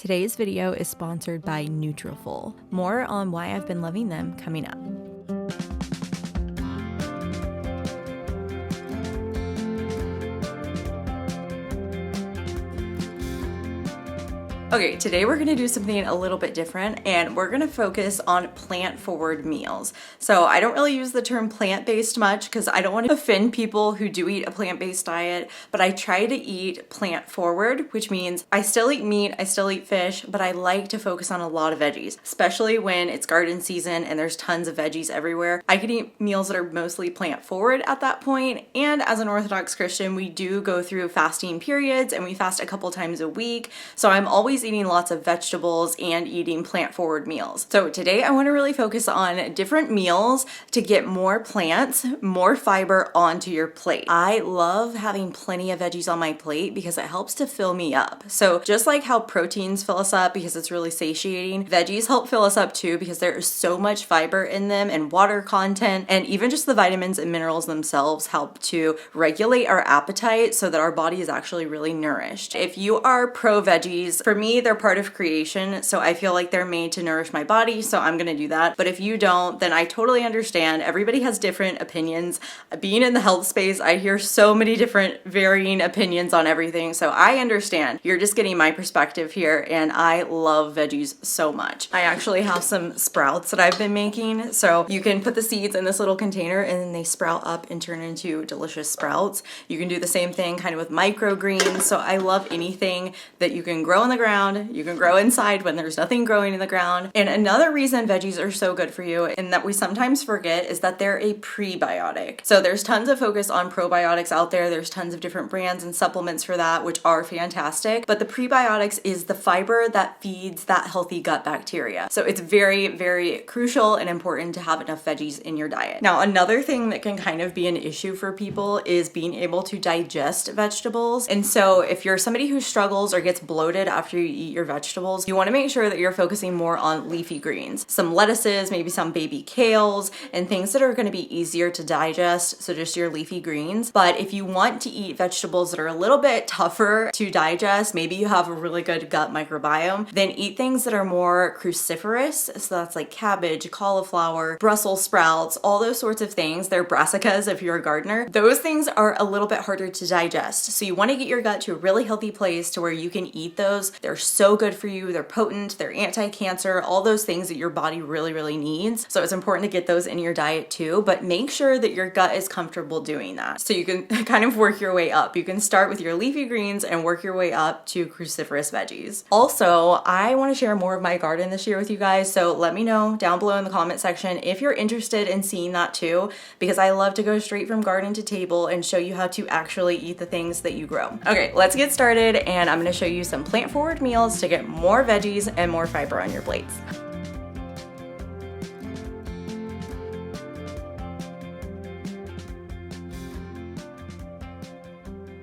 Today's video is sponsored by Nutrafol. More on why I've been loving them coming up. Okay, today we're gonna do something a little bit different and we're gonna focus on plant-forward meals. So I don't really use the term plant-based much because I don't want to offend people who do eat a plant-based diet, but I try to eat plant-forward, which means I still eat meat, I still eat fish, but I like to focus on a lot of veggies, especially when it's garden season and there's tons of veggies everywhere. I can eat meals that are mostly plant-forward at that point, and as an Orthodox Christian, we do go through fasting periods and we fast a couple times a week, so I'm always eating lots of vegetables and eating plant-forward meals. So today I want to really focus on different meals to get more plants, more fiber onto your plate. I love having plenty of veggies on my plate because it helps to fill me up. So just like how proteins fill us up because it's really satiating, veggies help fill us up too because there is so much fiber in them and water content, and even just the vitamins and minerals themselves help to regulate our appetite so that our body is actually really nourished. If you are pro veggies, for me, they're part of creation, so I feel like they're made to nourish my body, so I'm gonna do that. But if you don't, then I totally understand. Everybody has different opinions. Being in the health space, I hear so many different varying opinions on everything, so I understand. You're just getting my perspective here, and I love veggies so much. I actually have some sprouts that I've been making, so you can put the seeds in this little container and then they sprout up and turn into delicious sprouts. You can do the same thing kind of with microgreens, so I love anything that you can grow in the ground. You can grow inside when there's nothing growing in the ground. And another reason veggies are so good for you and that we sometimes forget is that they're a prebiotic. So there's tons of focus on probiotics out there. There's tons of different brands and supplements for that, which are fantastic. But the prebiotics is the fiber that feeds that healthy gut bacteria. So it's very, very crucial and important to have enough veggies in your diet. Now, another thing that can kind of be an issue for people is being able to digest vegetables. And so if you're somebody who struggles or gets bloated after you eat your vegetables, you want to make sure that you're focusing more on leafy greens, some lettuces, maybe some baby kales, and things that are going to be easier to digest, so just your leafy greens. But if you want to eat vegetables that are a little bit tougher to digest, maybe you have a really good gut microbiome, then eat things that are more cruciferous, so that's like cabbage, cauliflower, Brussels sprouts, all those sorts of things. They're brassicas if you're a gardener. Those things are a little bit harder to digest, so you want to get your gut to a really healthy place to where you can eat those. They're so good for you. They're potent, they're anti-cancer, all those things that your body really, really needs. So it's important to get those in your diet too, but make sure that your gut is comfortable doing that. So you can kind of work your way up. You can start with your leafy greens and work your way up to cruciferous veggies. Also, I want to share more of my garden this year with you guys, so let me know down below in the comment section if you're interested in seeing that too, because I love to go straight from garden to table and show you how to actually eat the things that you grow. Okay, let's get started, and I'm going to show you some plant-forward meals to get more veggies and more fiber on your plates.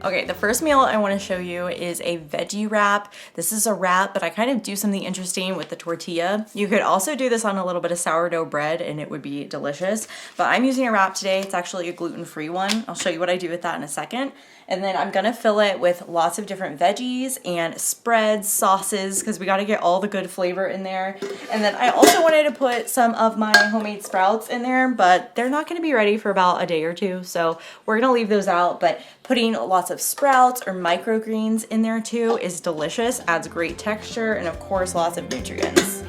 Okay, the first meal I want to show you is a veggie wrap. This is a wrap, but I kind of do something interesting with the tortilla. You could also do this on a little bit of sourdough bread and it would be delicious, but I'm using a wrap today. It's actually a gluten-free one. I'll show you what I do with that in a second. And then I'm gonna fill it with lots of different veggies and spreads, sauces, because we gotta get all the good flavor in there. And then I also wanted to put some of my homemade sprouts in there, but they're not gonna be ready for about a day or two, so we're gonna leave those out. But putting lots of sprouts or microgreens in there too is delicious, adds great texture, and of course lots of nutrients.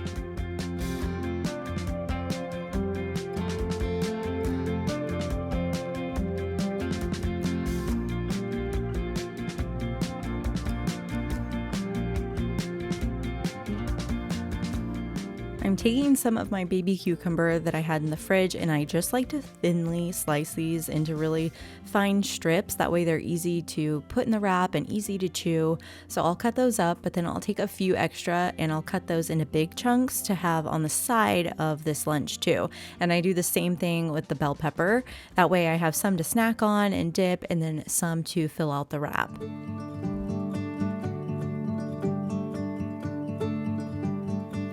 I'm taking some of my baby cucumber that I had in the fridge, and I just like to thinly slice these into really fine strips. That way they're easy to put in the wrap and easy to chew. So I'll cut those up, but then I'll take a few extra and I'll cut those into big chunks to have on the side of this lunch too. And I do the same thing with the bell pepper. That way I have some to snack on and dip, and then some to fill out the wrap.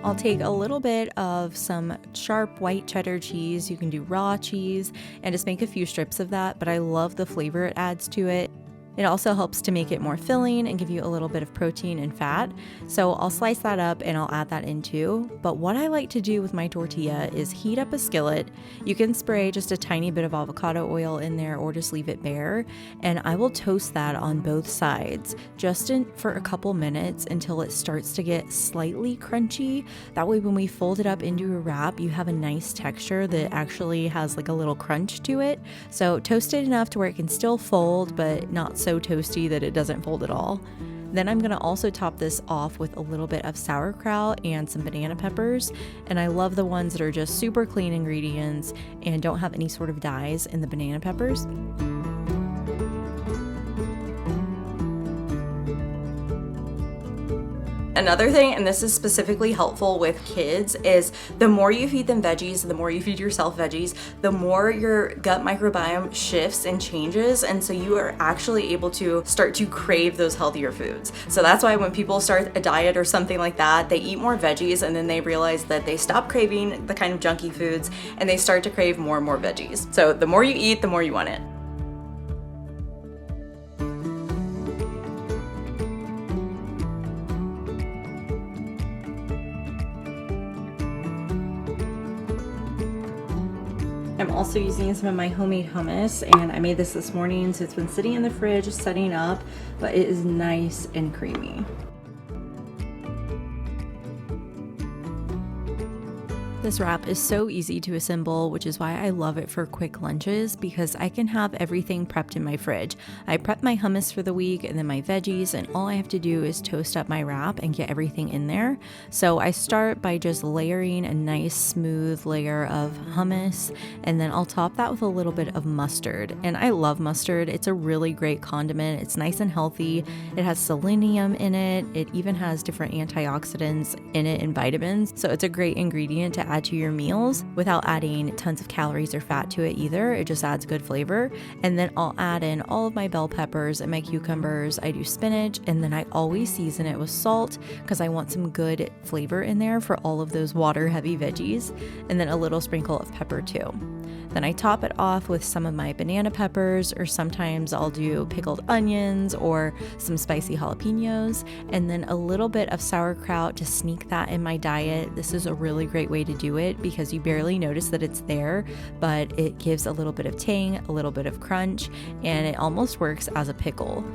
I'll take a little bit of some sharp white cheddar cheese. You can do raw cheese and just make a few strips of that, but I love the flavor it adds to it. It also helps to make it more filling and give you a little bit of protein and fat. So I'll slice that up and I'll add that in too. But what I like to do with my tortilla is heat up a skillet. You can spray just a tiny bit of avocado oil in there or just leave it bare. And I will toast that on both sides just for a couple minutes until it starts to get slightly crunchy. That way when we fold it up into a wrap, you have a nice texture that actually has like a little crunch to it. So toast it enough to where it can still fold, but not so toasty that it doesn't fold at all. Then I'm gonna also top this off with a little bit of sauerkraut and some banana peppers. And I love the ones that are just super clean ingredients and don't have any sort of dyes in the banana peppers. Another thing, and this is specifically helpful with kids, is the more you feed them veggies, the more you feed yourself veggies, the more your gut microbiome shifts and changes, and so you are actually able to start to crave those healthier foods. So that's why when people start a diet or something like that, they eat more veggies and then they realize that they stop craving the kind of junky foods and they start to crave more and more veggies. So the more you eat, the more you want it. I'm also using some of my homemade hummus, and I made this morning, so it's been sitting in the fridge setting up, but it is nice and creamy. This wrap is so easy to assemble, which is why I love it for quick lunches, because I can have everything prepped in my fridge. I prep my hummus for the week and then my veggies, and all I have to do is toast up my wrap and get everything in there. So I start by just layering a nice smooth layer of hummus, and then I'll top that with a little bit of mustard. And I love mustard. It's a really great condiment. It's nice and healthy. It has selenium in it. It even has different antioxidants in it and vitamins. So it's a great ingredient to add to your meals without adding tons of calories or fat to it either. It just adds good flavor. And then I'll add in all of my bell peppers and my cucumbers. I do spinach, and then I always season it with salt because I want some good flavor in there for all of those water heavy veggies, and then a little sprinkle of pepper too. Then I top it off with some of my banana peppers, or sometimes I'll do pickled onions or some spicy jalapenos, and then a little bit of sauerkraut to sneak that in my diet. This is a really great way to do it because you barely notice that it's there, but it gives a little bit of tang, a little bit of crunch, and it almost works as a pickle.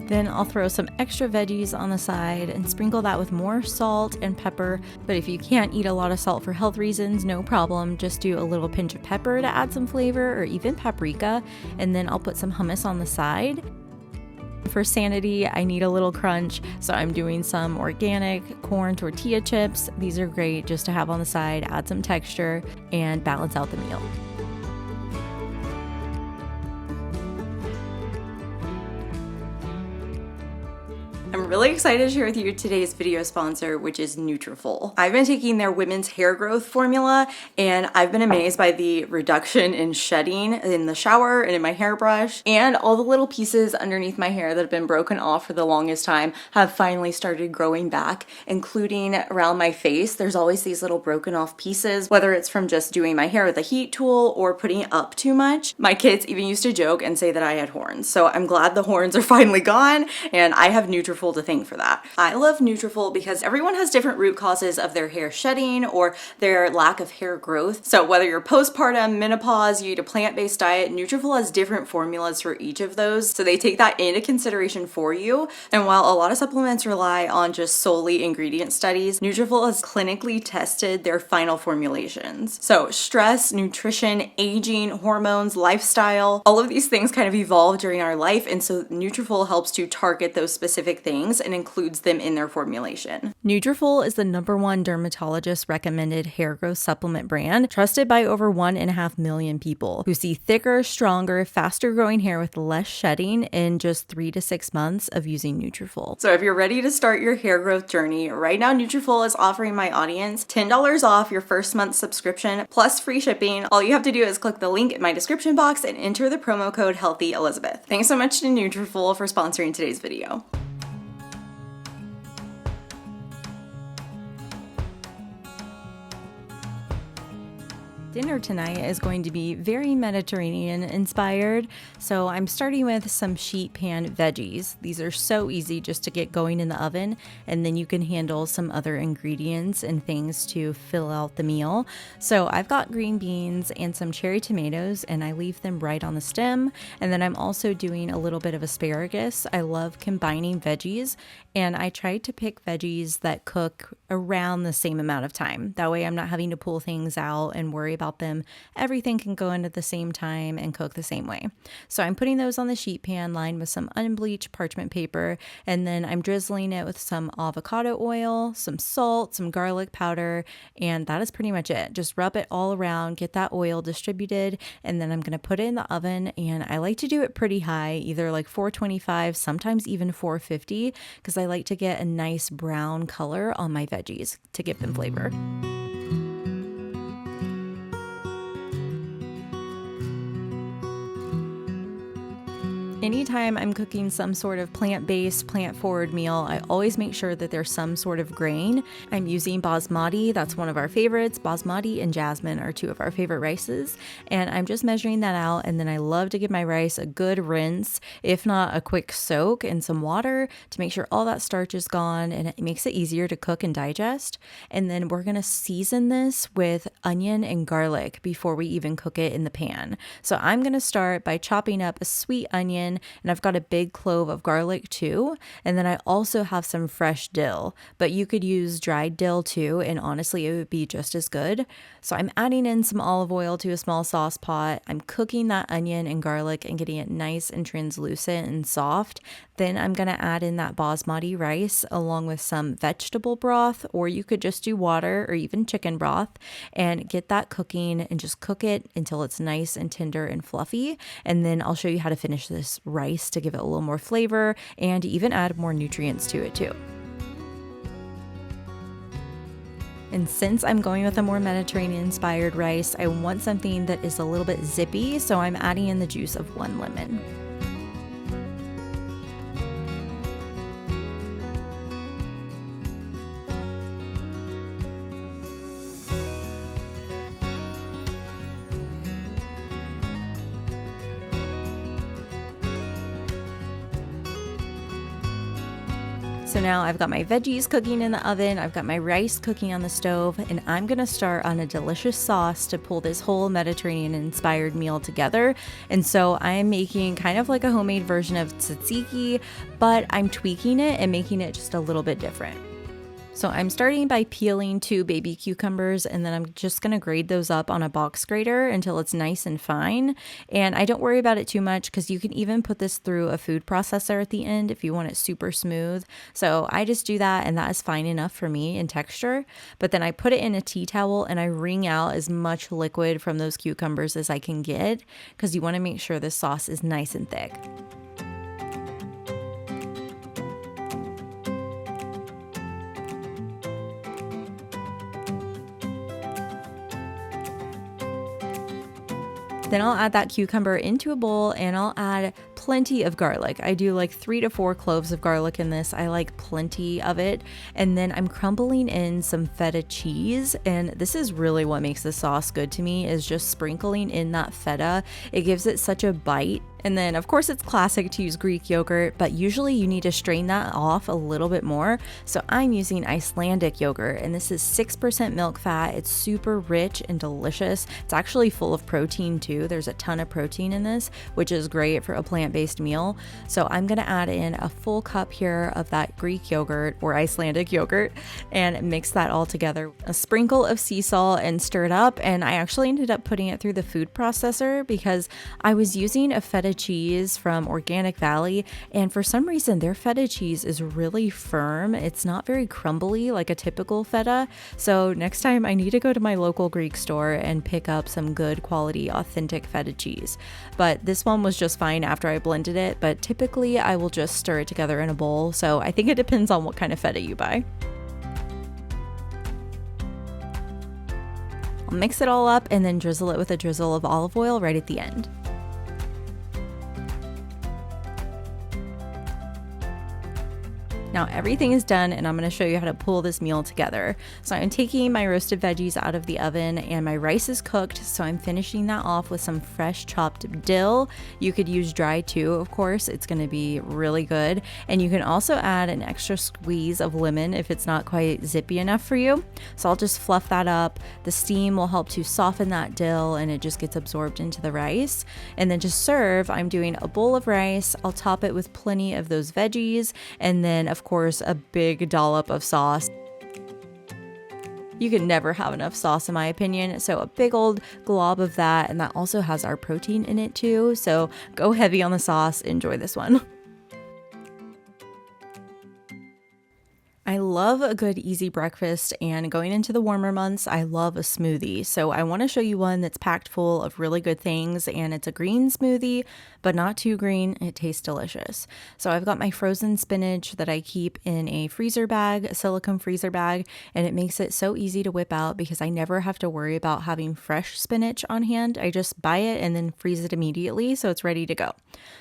Then I'll throw some extra veggies on the side and sprinkle that with more salt and pepper. But if you can't eat a lot of salt for health reasons, no problem. Just do a little pinch of pepper to add some flavor, or even paprika. And then I'll put some hummus on the side. For sanity, I need a little crunch, so I'm doing some organic corn tortilla chips. These are great just to have on the side, add some texture, and balance out the meal. I'm really excited to share with you today's video sponsor, which is Nutrafol. I've been taking their women's hair growth formula, and I've been amazed by the reduction in shedding in the shower and in my hairbrush, and all the little pieces underneath my hair that have been broken off for the longest time have finally started growing back, including around my face. There's always these little broken off pieces, whether it's from just doing my hair with a heat tool or putting it up too much. My kids even used to joke and say that I had horns, so I'm glad the horns are finally gone, and I have Nutrafol to thank for that. I love Nutrafol because everyone has different root causes of their hair shedding or their lack of hair growth. So whether you're postpartum, menopause, you eat a plant-based diet, Nutrafol has different formulas for each of those. So they take that into consideration for you. And while a lot of supplements rely on just solely ingredient studies, Nutrafol has clinically tested their final formulations. So stress, nutrition, aging, hormones, lifestyle, all of these things kind of evolve during our life. And so Nutrafol helps to target those specific things things and includes them in their formulation. Nutrafol is the #1 dermatologist recommended hair growth supplement brand, trusted by over 1.5 million people who see thicker, stronger, faster growing hair with less shedding in just 3 to 6 months of using Nutrafol. So if you're ready to start your hair growth journey, right now Nutrafol is offering my audience $10 off your first month subscription plus free shipping. All you have to do is click the link in my description box and enter the promo code HEALTHYELIZABETH. Thanks so much to Nutrafol for sponsoring today's video. Dinner tonight is going to be very Mediterranean inspired, so I'm starting with some sheet pan veggies. These are so easy just to get going in the oven, and then you can handle some other ingredients and things to fill out the meal. So I've got green beans and some cherry tomatoes, and I leave them right on the stem. And then I'm also doing a little bit of asparagus. I love combining veggies, and I try to pick veggies that cook around the same amount of time. That way I'm not having to pull things out and worry about them. Everything can go in at the same time and cook the same way. So I'm putting those on the sheet pan lined with some unbleached parchment paper, and then I'm drizzling it with some avocado oil, some salt, some garlic powder, and that is pretty much it. Just rub it all around, get that oil distributed, and then I'm going to put it in the oven, and I like to do it pretty high, either like 425, sometimes even 450, because I like to get a nice brown color on my veggies to give them flavor. Anytime I'm cooking some sort of plant-based, plant-forward meal, I always make sure that there's some sort of grain. I'm using Basmati, that's one of our favorites. Basmati and jasmine are two of our favorite rices, and I'm just measuring that out, and then I love to give my rice a good rinse, if not a quick soak in some water to make sure all that starch is gone, and it makes it easier to cook and digest. And then we're gonna season this with onion and garlic before we even cook it in the pan. So I'm gonna start by chopping up a sweet onion, and I've got a big clove of garlic too, and then I also have some fresh dill, but you could use dried dill too, and honestly it would be just as good. So I'm adding in some olive oil to a small sauce pot. I'm cooking that onion and garlic and getting it nice and translucent and soft. Then I'm gonna add in that basmati rice along with some vegetable broth, or you could just do water or even chicken broth, and get that cooking and just cook it until it's nice and tender and fluffy. And then I'll show you how to finish this rice to give it a little more flavor and even add more nutrients to it too. And since I'm going with a more Mediterranean inspired rice, I want something that is a little bit zippy, so I'm adding in the juice of 1 lemon. So now I've got my veggies cooking in the oven, I've got my rice cooking on the stove, and I'm gonna start on a delicious sauce to pull this whole Mediterranean inspired meal together. And so I'm making kind of like a homemade version of tzatziki, but I'm tweaking it and making it just a little bit different. So I'm starting by peeling 2 baby cucumbers, and then I'm just going to grate those up on a box grater until it's nice and fine. And I don't worry about it too much because you can even put this through a food processor at the end if you want it super smooth. So I just do that, and that is fine enough for me in texture. But then I put it in a tea towel and I wring out as much liquid from those cucumbers as I can get, because you want to make sure this sauce is nice and thick. Then I'll add that cucumber into a bowl, and I'll add plenty of garlic. I do like 3 to 4 cloves of garlic in this. I like plenty of it. And then I'm crumbling in some feta cheese, and this is really what makes the sauce good to me, is just sprinkling in that feta. It gives it such a bite. And then of course it's classic to use Greek yogurt, but usually you need to strain that off a little bit more. So I'm using Icelandic yogurt, and this is 6% milk fat. It's super rich and delicious. It's actually full of protein too. There's a ton of protein in this, which is great for a plant-based meal. So I'm gonna add in a full cup here of that Greek yogurt or Icelandic yogurt and mix that all together. A sprinkle of sea salt and stir it up. And I actually ended up putting it through the food processor because I was using a feta feta cheese from Organic Valley, and for some reason their feta cheese is really firm. It's not very crumbly like a typical feta. So next time I need to go to my local Greek store and pick up some good quality authentic feta cheese. But this one was just fine after I blended it, but typically I will just stir it together in a bowl. So I think it depends on what kind of feta you buy. I'll mix it all up and then drizzle it with a drizzle of olive oil right at the end. Now everything is done and I'm going to show you how to pull this meal together. So I'm taking my roasted veggies out of the oven and my rice is cooked, so I'm finishing that off with some fresh chopped dill. You could use dry too, of course. It's going to be really good. And you can also add an extra squeeze of lemon if it's not quite zippy enough for you. So I'll just fluff that up. The steam will help to soften that dill and it just gets absorbed into the rice. And then to serve, I'm doing a bowl of rice. I'll top it with plenty of those veggies and then of course a big dollop of sauce. You can never have enough sauce in my opinion, so a big old glob of that, and that also has our protein in it too, so go heavy on the sauce. Enjoy this one. I love a good easy breakfast, and going into the warmer months, I love a smoothie. So I want to show you one that's packed full of really good things, and it's a green smoothie, but not too green. It tastes delicious. So I've got my frozen spinach that I keep in a freezer bag, a silicone freezer bag, and it makes it so easy to whip out because I never have to worry about having fresh spinach on hand. I just buy it and then freeze it immediately so it's ready to go.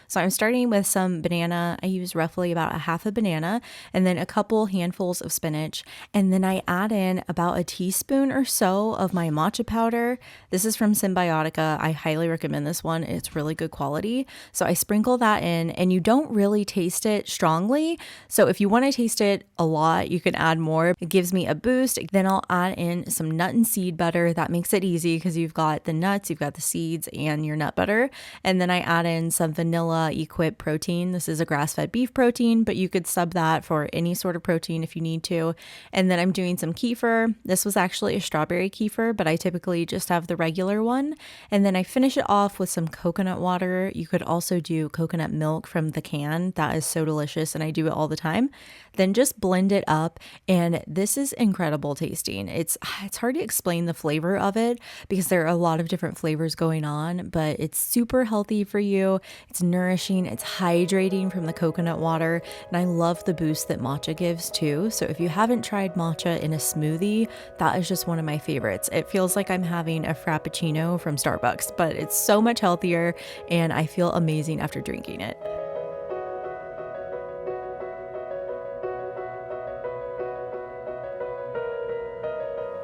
So I'm starting with some banana. I use roughly about a half a banana and then a couple handfuls of spinach. And then I add in about a teaspoon or so of my matcha powder. This is from Symbiotica. I highly recommend this one. It's really good quality. So I sprinkle that in, and you don't really taste it strongly. So if you want to taste it a lot, you can add more. It gives me a boost. Then I'll add in some nut and seed butter. That makes it easy because you've got the nuts, you've got the seeds, and your nut butter. And then I add in some vanilla Equip protein. This is a grass-fed beef protein, but you could sub that for any sort of protein if you need to. And then I'm doing some kefir. This was actually a strawberry kefir, but I typically just have the regular one. And then I finish it off with some coconut water. You could also do coconut milk from the can. That is so delicious, and I do it all the time. Then just blend it up, and this is incredible tasting. It's hard to explain the flavor of it because there are a lot of different flavors going on, but it's super healthy for you. It's nourishing, it's hydrating from the coconut water, and I love the boost that matcha gives too. So if you haven't tried matcha in a smoothie, that is just one of my favorites. It feels like I'm having a frappuccino from Starbucks, but it's so much healthier, and I feel amazing after drinking it.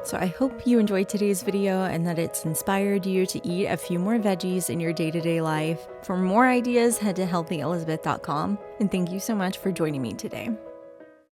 So I hope you enjoyed today's video and that it's inspired you to eat a few more veggies in your day-to-day life. For more ideas, head to healthyelizabeth.com. And thank you so much for joining me today.